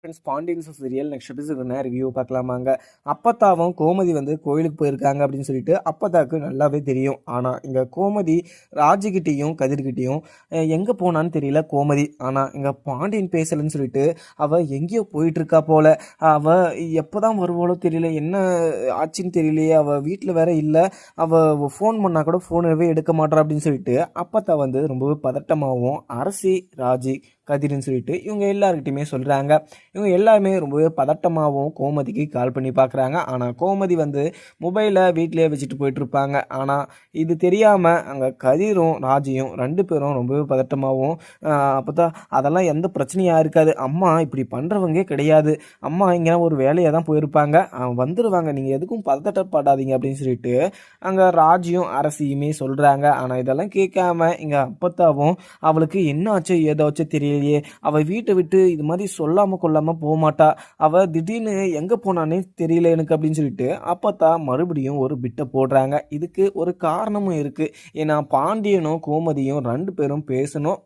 Friends Pandian serial next episode review பார்க்கலாமாங்க. அப்பத்தாவும் கோமதி வந்து கோயிலுக்கு போயிருக்காங்க அப்படின்னு சொல்லிட்டு அப்பத்தாவுக்கு நல்லாவே தெரியும். ஆனால் இங்கே கோமதி ராஜிக்கிட்டேயும் கதிர்கிட்டையும் எங்கே போனான்னு தெரியல கோமதி. ஆனால் இங்கே பாண்டியன் பேசலைன்னு சொல்லிட்டு அவள் எங்கேயோ போயிட்டுருக்கா போல. அவள் எப்போ தான் வருவாளோ தெரியல, என்ன ஆச்சுன்னு தெரியலையே. அவள் வீட்டில் வேற இல்லை. அவள் ஃபோன் பண்ணால் கூட ஃபோனவே எடுக்க மாட்டா அப்படின்னு சொல்லிட்டு அப்பத்தா வந்து ரொம்பவே பதட்டமாகவும் அரசி ராஜி கதிர்னு சொல்லிட்டு இவங்க எல்லாருக்கிட்டையுமே சொல்கிறாங்க. இவங்க எல்லாருமே ரொம்பவே பதட்டமாகவும் கோமதிக்கு கால் பண்ணி பார்க்குறாங்க. ஆனால் கோமதி வந்து மொபைலை வீட்டிலே வச்சுட்டு போயிட்டுருப்பாங்க. ஆனால் இது தெரியாமல் அங்கே கதிரும் ராஜியும் ரெண்டு பேரும் ரொம்பவே பதட்டமாகவும் அப்போ தான் அதெல்லாம் எந்த பிரச்சனையாக இருக்காது, அம்மா இப்படி பண்ணுறவங்க கிடையாது, அம்மா இங்கே ஒரு வேலையாக தான் போயிருப்பாங்க, வந்துடுவாங்க, நீங்கள் எதுக்கும் பதட்டப்படாதீங்க அப்படின்னு சொல்லிட்டு அங்கே ராஜியும் அரசியுமே சொல்கிறாங்க. ஆனால் இதெல்லாம் கேட்காம இங்கே அப்பத்தாவும் அவளுக்கு என்ன ஆச்சு ஏதாச்சும் தெரியலையே, அவள் வீட்டை விட்டு இது மாதிரி சொல்லாமல் கொள்ளாமல் போக மாட்டா, அவள் திடீர்னு எங்கே போனானே தெரியல எனக்கு அப்படின்னு சொல்லிட்டு அப்பத்தான் மறுபடியும் ஒரு பிட்டை போடுறாங்க. இதுக்கு ஒரு காரணமும் இருக்குது. ஏன்னா பாண்டியனும் கோமதியும் ரெண்டு பேரும் பேசணும்,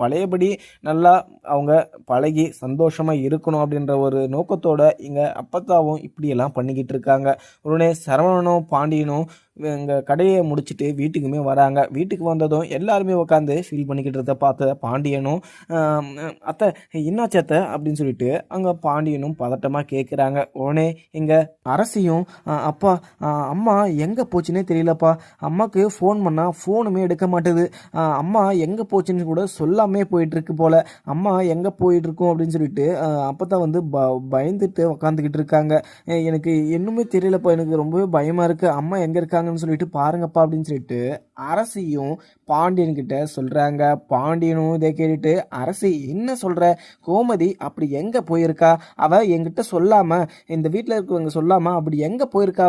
பழையபடி நல்லா அவங்க பழகி சந்தோஷமாக இருக்கணும் அப்படின்ற ஒரு நோக்கத்தோட இங்கே அப்பத்தாவும் இப்படியெல்லாம் பண்ணிக்கிட்டு இருக்காங்க. உடனே சரவணனும் பாண்டியனும் எங்கள் கடையை முடிச்சுட்டு வீட்டுக்குமே வராங்க. வீட்டுக்கு வந்ததும் எல்லாருமே உட்காந்து ஃபீல் பண்ணிக்கிட்டு இருந்த பார்த்த பாண்டியனும் அத்தை என்னாச்சு அத்தை அப்படின்னு சொல்லிட்டு அங்கே பாண்டியனும் பதட்டமாக கேட்குறாங்க. உடனே எங்கள் அரசியும் அப்பா அம்மா எங்கே போச்சுன்னே தெரியலப்பா, அம்மாவுக்கு ஃபோன் பண்ணால் ஃபோனுமே எடுக்க மாட்டேது, அம்மா எங்கே போச்சுன்னு கூட சொல்லாமே போயிட்டுருக்கு போல், அம்மா எங்கே போயிட்டுருக்கோம் அப்படின்னு சொல்லிட்டு அப்போ தான் வந்து பயந்துட்டு உக்காந்துக்கிட்டு இருக்காங்க. எனக்கு இன்னுமே தெரியலப்பா, எனக்கு ரொம்பவே பயமாக இருக்குது, அம்மா எங்கே இருக்காங்கன்னு சொல்லிட்டு பாருங்கப்பா அப்படின்னு சொல்லிட்டு அரசியும் பாண்டியன்கிட்ட சொல்கிறாங்க. பாண்டியனும் இதை கேட்டுட்டு அரசி என்ன சொல்கிற, கோமதி அப்படி எங்கே போயிருக்கா, அவள் என்கிட்ட சொல்லாமல் இந்த வீட்டில் இருக்கிறவங்க சொல்லாமல் அப்படி எங்கே போயிருக்கா,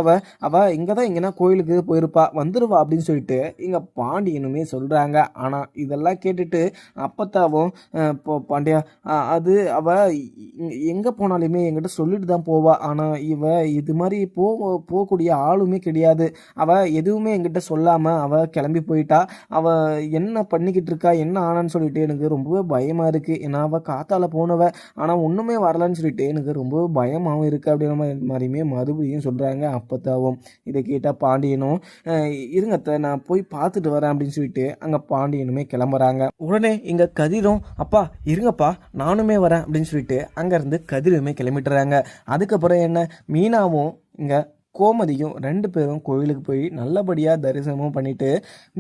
அவள் இங்கே தான் எங்கன்னா கோயிலுக்கு போயிருப்பா, வந்துடுவா அப்படின்னு சொல்லிட்டு இங்கே பாண்டியனுமே சொல்கிறாங்க. ஆனால் இதெல்லாம் கேட்டுட்டு அப்பத்தாவும் பாண்டியா அது அவள் எங்கே போனாலுமே என்கிட்ட சொல்லிட்டு தான் போவா, ஆனால் இது மாதிரி போகக்கூடிய ஆளுமே கிடையாது, அவள் எதுவுமே என்கிட்ட சொல்லாமல் அவள் கிளம்பி போயிட்டா, அவள் என்ன பண்ணிக்கிட்டு இருக்கா என்ன ஆனான்னு சொல்லிட்டு எனக்கு ரொம்பவே பயமாக இருக்குது, ஏன்னா அவள் காத்தால் போனவ ஆனால் ஒன்றுமே வரலன்னு சொல்லிட்டு எனக்கு ரொம்பவே பயமாகவும் இருக்குது அப்படின்ற மாதிரியுமே மறுபடியும் சொல்கிறாங்க அப்பத்தாவும். இதை கேட்டால் பாண்டியனும் இருங்கத்த நான் போய் பார்த்துட்டு வரேன் அப்படின்னு சொல்லிட்டு அங்கே பாண்டியனுமே கிளம்புறாங்க. உடனே இங்கே கதிரும் அப்பா இருங்கப்பா நானுமே வரேன் அப்படின்னு சொல்லிட்டு அங்கேருந்து கதிருமே கிளம்பிட்டுறாங்க. அதுக்கப்புறம் என்ன மீனாவும் இங்கே கோமதியும் ரெண்டு பேரும் கோயிலுக்கு போய் நல்லபடியாக தரிசனமும் பண்ணிட்டு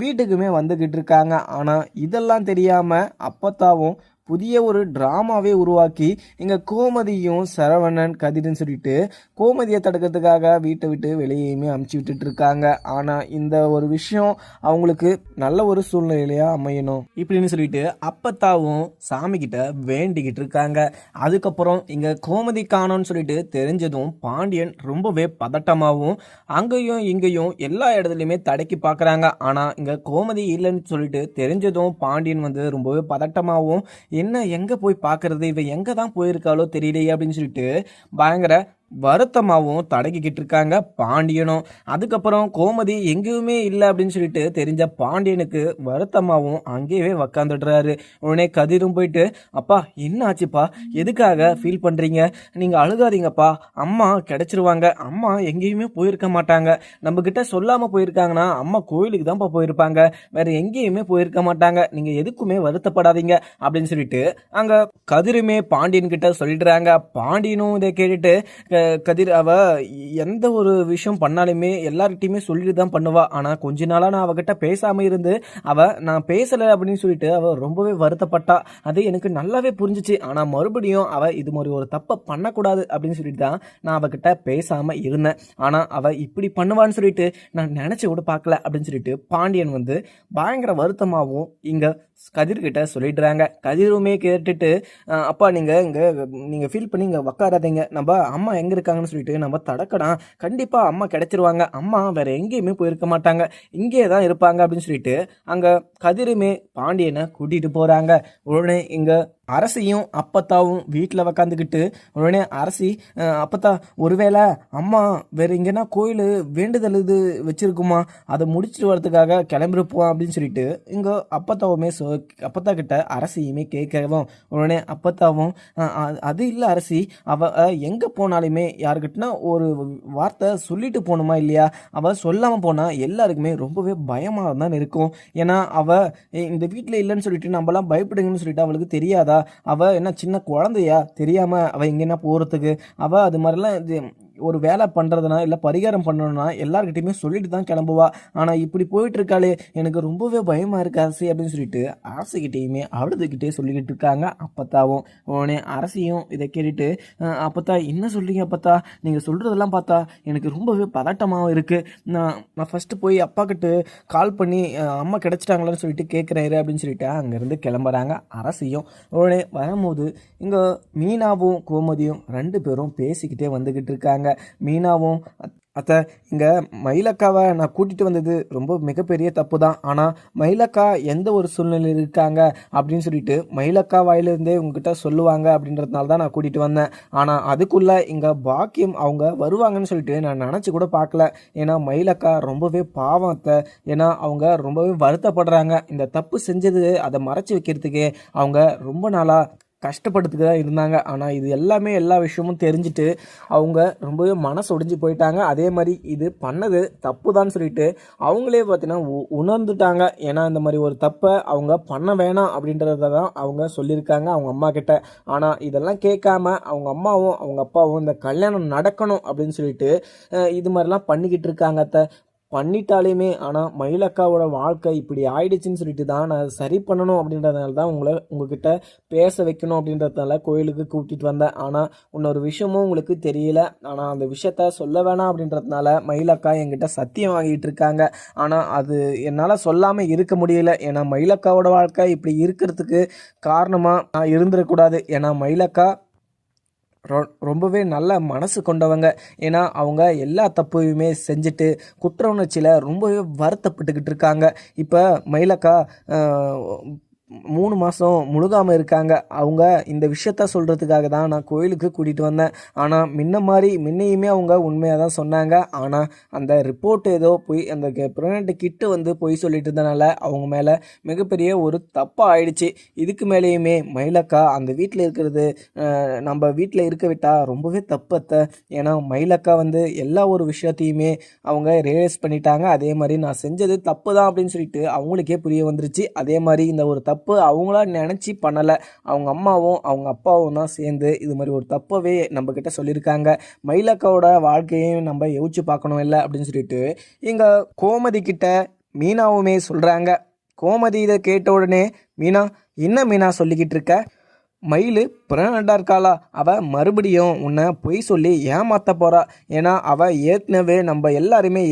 வீட்டுக்குமே வந்துக்கிட்டு இருக்காங்க. ஆனால் இதெல்லாம் தெரியாமல் அப்பத்தாவும் புதிய ஒரு ட்ராமாவே உருவாக்கி இங்கே கோமதியும் சரவணன் கதிர்னு சொல்லிட்டு கோமதியை தடுக்கிறதுக்காக வீட்டை விட்டு வெளியேயுமே அமுச்சு விட்டுட்டு இருக்காங்க. ஆனால் இந்த ஒரு விஷயம் அவங்களுக்கு நல்ல ஒரு சூழ்நிலையாக அமையணும் இப்படின்னு சொல்லிட்டு அப்பத்தாவும் சாமி கிட்ட வேண்டிக்கிட்டு இருக்காங்க. அதுக்கப்புறம் இங்கே கோமதி காணோன்னு சொல்லிட்டு தெரிஞ்சதும் பாண்டியன் ரொம்பவே பதட்டமாகவும் அங்கேயும் இங்கேயும் எல்லா இடத்துலையுமே தடக்கி பார்க்குறாங்க. ஆனால் இங்கே கோமதி இல்லைன்னு சொல்லிட்டு தெரிஞ்சதும் பாண்டியன் வந்து ரொம்பவே பதட்டமாகவும் என்ன எங்கே போய் பார்க்கறது, இவ எங்கே தான் போயிருக்காளோ தெரியலையே அப்படின்னு சொல்லிட்டு பயங்கர வருத்தமாகவும் தடக்கிக்கிட்டு இருக்காங்க பாண்டியனும். அதுக்கப்புறம் கோமதி எங்கேயுமே இல்லை அப்படின்னு சொல்லிட்டு தெரிஞ்ச பாண்டியனுக்கு வருத்தமாகவும் அங்கேயே உக்காந்துடுறாரு. உடனே கதிரும் போயிட்டு அப்பா என்ன ஆச்சுப்பா, எதுக்காக ஃபீல் பண்ணுறீங்க, நீங்கள் அழுகாதீங்கப்பா, அம்மா கிடைச்சிருவாங்க, அம்மா எங்கேயுமே போயிருக்க மாட்டாங்க, நம்மக்கிட்ட சொல்லாமல் போயிருக்காங்கன்னா அம்மா கோயிலுக்கு தான்ப்பா போயிருப்பாங்க, வேற எங்கேயுமே போயிருக்க மாட்டாங்க, நீங்கள் எதுக்குமே வருத்தப்படாதீங்க அப்படின்னு சொல்லிட்டு அங்கே கதிருமே பாண்டியன் கிட்ட சொல்லிடுறாங்க. பாண்டியனும் இதை கேட்டுட்டு கதிர் அவ எந்த ஒரு விஷயம் பண்ணாலுமே எல்லார்கிட்டையுமே சொல்லிட்டு தான் பண்ணுவா, ஆனால் கொஞ்ச நாளாக நான் அவகிட்ட பேசாமல் இருந்து நான் பேசலை அப்படின்னு சொல்லிட்டு அவள் ரொம்பவே வருத்தப்பட்டா, அது எனக்கு நல்லாவே புரிஞ்சிச்சு, ஆனால் மறுபடியும் அவள் இது மாதிரி ஒரு தப்பை பண்ணக்கூடாது அப்படின்னு சொல்லிட்டு தான் நான் அவகிட்ட பேசாமல் இருந்தேன், ஆனால் அவள் இப்படி பண்ணுவான்னு சொல்லிட்டு நான் நினச்சி கூட பார்க்கல அப்படின்னு சொல்லிட்டு பாண்டியன் வந்து பயங்கர வருத்தமாகவும் இங்கே கதிர்கிட்ட சொல்லிடுறாங்க. கதிருமே கேட்டுட்டு அப்பா நீங்கள் ஃபீல் பண்ணி இங்கே உக்காராதீங்க, நம்ம அம்மா எங்கே இருக்காங்கன்னு சொல்லிட்டு நம்ம தடக்கலாம், கண்டிப்பாக அம்மா கிடைச்சிருவாங்க, அம்மா வேற எங்கேயுமே போயிருக்க மாட்டாங்க, இங்கே தான் இருப்பாங்க அப்படின்னு சொல்லிட்டு அங்கே கதிருமே பாண்டியனை கூட்டிகிட்டு போகிறாங்க. உடனே இங்கே அரசியும் அப்பத்தாவும் வீட்டில் உக்காந்துக்கிட்டு உடனே அரசி, அப்பத்தா ஒருவேளை அம்மா வேற எங்கன்னா கோயில் வேண்டுதல் இது வச்சிருக்குமா, அதை முடிச்சுட்டு வரதுக்காக கிளம்பிருப்போம் அப்படின்னு சொல்லிட்டு இங்கே அப்பத்தாவுமே அப்பத்தா கிட்ட அரசியுமே கேட்கவும் உடனே அப்பத்தாவும், அது இல்லை அரசி, எங்கே போனாலுமே யாருக்கிட்டனா ஒரு வார்த்தை சொல்லிட்டு போகணுமா இல்லையா, சொல்லாமல் போனால் எல்லாருக்குமே ரொம்பவே பயமாக தான் இருக்கும். ஏன்னா இந்த வீட்டில் இல்லைன்னு சொல்லிட்டு நம்மலாம் பயப்படுங்கன்னு சொல்லிட்டு அவளுக்கு தெரியாதா, என்ன சின்ன குழந்தையா, தெரியாம இங்க என்ன போறதுக்கு, அது மாதிரிலாம் ஒரு வேலை பண்ணுறதுனா இல்லை பரிகாரம் பண்ணணும்னா எல்லாருக்கிட்டையுமே சொல்லிட்டு தான் கிளம்புவா. ஆனால் இப்படி போயிட்டு இருக்காளே, எனக்கு ரொம்பவே பயமாக இருக்கு அரசி அப்படின்னு சொல்லிட்டு அரசிக்கிட்டேயுமே அழுதுகிட்டே சொல்லிக்கிட்டு இருக்காங்க அப்பத்தாவும். உடனே அரசியும் இதை கேட்டுட்டு, அப்பத்தா என்ன சொல்றீங்க அப்பத்தா, நீங்கள் சொல்கிறதெல்லாம் பார்த்தா எனக்கு ரொம்பவே பதட்டமாக இருக்குது. நான் ஃபஸ்ட்டு போய் அப்பா கிட்ட கால் பண்ணி அம்மா கிடச்சிட்டாங்களான்னு சொல்லிட்டு கேட்குறாரு அப்படின்னு சொல்லிட்டு அங்கேருந்து கிளம்புறாங்க அரசியும். உடனே வரும்போது இங்கே மீனாவும் கோமதியும் 2 பேரும் பேசிக்கிட்டே வந்துக்கிட்டு இருக்காங்க. மீனாவும், அத்தை இங்கே மயிலக்காவை நான் கூட்டிகிட்டு வந்தது ரொம்ப மிகப்பெரிய தப்பு தான், ஆனால் மயிலக்கா எந்த ஒரு சூழ்நிலையில் இருக்காங்க அப்படின்னு சொல்லிட்டு மயிலக்கா வாயிலிருந்தே உங்ககிட்ட சொல்லுவாங்க அப்படின்றதுனால தான் நான் கூட்டிகிட்டு வந்தேன். ஆனால் அதுக்குள்ளே இங்கே பாக்கியம் அவங்க வருவாங்கன்னு சொல்லிட்டு நான் நினச்சி கூட பார்க்கல. ஏன்னா மயிலக்கா ரொம்பவே பாவம் அத்தை. ஏன்னா அவங்க ரொம்பவே வருத்தப்படுறாங்க. இந்த தப்பு செஞ்சது அதை மறைச்சி வைக்கிறதுக்கே அவங்க ரொம்ப நாளாக கஷ்டப்படுறதுக்கு தான் இருந்தாங்க. ஆனால் இது எல்லாமே எல்லா விஷயமும் தெரிஞ்சுட்டு அவங்க ரொம்பவே மனசு ஒடிஞ்சு போயிட்டாங்க. அதே மாதிரி இது பண்ணது தப்பு தான் சொல்லிட்டு அவங்களே பார்த்தீங்கன்னா உணர்ந்துட்டாங்க. ஏன்னா இந்த மாதிரி ஒரு தப்பை அவங்க பண்ண வேணாம் அப்படின்றத தான் அவங்க சொல்லியிருக்காங்க அவங்க அம்மா கிட்ட. ஆனால் இதெல்லாம் கேட்காம அவங்க அம்மாவும் அவங்க அப்பாவும் இந்த கல்யாணம் நடக்கணும் அப்படின்னு சொல்லிட்டு இது மாதிரிலாம் பண்ணிக்கிட்டு இருக்காங்க அத்தை. பண்ணிட்டாலுமே ஆனால் மயிலக்காவோட வாழ்க்கை இப்படி ஆயிடுச்சுன்னு சொல்லிட்டு தான் நான் சரி பண்ணணும் அப்படின்றதுனால தான் உங்ககிட்ட பேச வைக்கணும் அப்படின்றதுனால கோயிலுக்கு கூப்பிட்டு வந்தேன். ஆனால் இன்னொரு விஷயமும் உங்களுக்கு தெரியல. ஆனால் அந்த விஷயத்த சொல்ல வேணாம் அப்படின்றதுனால மயிலக்கா என்கிட்ட சத்தியம் வாங்கிட்டு இருக்காங்க. ஆனால் அது என்னால் சொல்லாமல் இருக்க முடியல. ஏன்னா மயிலக்காவோட வாழ்க்கை இப்படி இருக்கிறதுக்கு காரணமாக நான் இருந்துடக்கூடாது. ஏன்னா மயிலக்கா ரொம்பவே நல்ல மனசு கொண்டவங்க. ஏன்னா அவங்க எல்லா தப்பையுமே செஞ்சுட்டு குற்ற உணர்ச்சியில் ரொம்பவே வருத்தப்பட்டுக்கிட்டு இருக்காங்க. இப்போ மயிலக்கா 3 மாதம் முழுகாமல் இருக்காங்க. அவங்க இந்த விஷயத்த சொல்கிறதுக்காக தான் நான் கோயிலுக்கு கூட்டிகிட்டு வந்தேன். ஆனால் முன்னையுமே அவங்க உண்மையாக தான் சொன்னாங்க. ஆனால் அந்த ரிப்போர்ட் ஏதோ போய் அந்த ப்ரெக்னென்ட் கிட்டு வந்து போய் சொல்லிட்டு இருந்தனால அவங்க மேலே மிகப்பெரிய ஒரு தப்பாக ஆயிடுச்சு. இதுக்கு மேலேயுமே மயிலக்கா அந்த வீட்டில் இருக்கிறது நம்ம வீட்டில் இருக்க விட்டால் ரொம்பவே தப்பத்தை. ஏன்னா மயிலக்கா வந்து எல்லா ஒரு விஷயத்தையுமே அவங்க ரியலைஸ் பண்ணிட்டாங்க. அதே மாதிரி நான் செஞ்சது தப்பு தான் அப்படின்னு சொல்லிட்டு அவங்களுக்கே புரிய வந்துருச்சு. அதே மாதிரி இந்த ஒரு தப்பு அவங்களா நினச்சி பண்ணலை, அவங்க அம்மாவும் அவங்க அப்பாவும் தான் சேர்ந்து இது மாதிரி ஒரு தப்பவே நம்ம கிட்ட சொல்லியிருக்காங்க. மயிலக்காவோட வாழ்க்கையும் நம்ம யோசிச்சு பார்க்கணும் இல்லை அப்படின்னு சொல்லிட்டு இங்கே கோமதி கிட்ட மீனாவுமே சொல்கிறாங்க. கோமதி இதை கேட்ட உடனே, மீனா என்ன மீனா சொல்லிக்கிட்டு இருக்க, மயில் பிறனண்டா இருக்காளா, அவள் மறுபடியும் உன்னை பொய் சொல்லி ஏமாற்ற போகிறா. ஏன்னா அவள் ஏற்கனவே நம்ம எல்லாருமே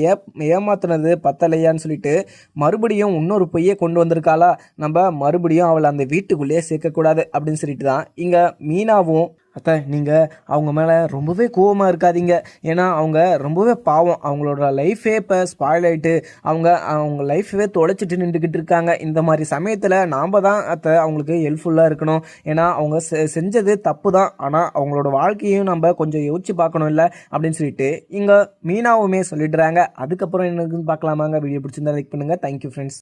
ஏமாத்துனது பத்தலையான்னு சொல்லிட்டு மறுபடியும் இன்னொரு பொய்யை கொண்டு வந்திருக்காளா, நம்ம மறுபடியும் அவளை அந்த வீட்டுக்குள்ளேயே சேர்க்கக்கூடாது அப்படின்னு சொல்லிட்டு தான் இங்கே மீனாவும், அத்தை நீங்கள் அவங்க மேலே ரொம்பவே கோவமாக இருக்காதீங்க. ஏன்னா அவங்க ரொம்பவே பாவம். அவங்களோட லைஃபே இப்போ ஸ்பாயில் ஆகிட்டு அவங்க லைஃபே தொலைச்சிட்டு நின்றுக்கிட்டு இருக்காங்க. இந்த மாதிரி சமயத்தில் நாம் தான் அத்தை அவங்களுக்கு ஹெல்ப்ஃபுல்லாக இருக்கணும். ஏன்னா அவங்க செஞ்சது தப்பு தான், ஆனால் அவங்களோட வாழ்க்கையும் நம்ம கொஞ்சம் யோசிச்சு பார்க்கணும் இல்லை அப்படின்னு சொல்லிட்டு இங்கே மீனாவுமே சொல்லிடுறாங்க. அதுக்கப்புறம் என்னன்னு பார்க்கலாமாங்க. வீடியோ பிடிச்சிருந்தா லைக் பண்ணுங்கள். Thank you friends.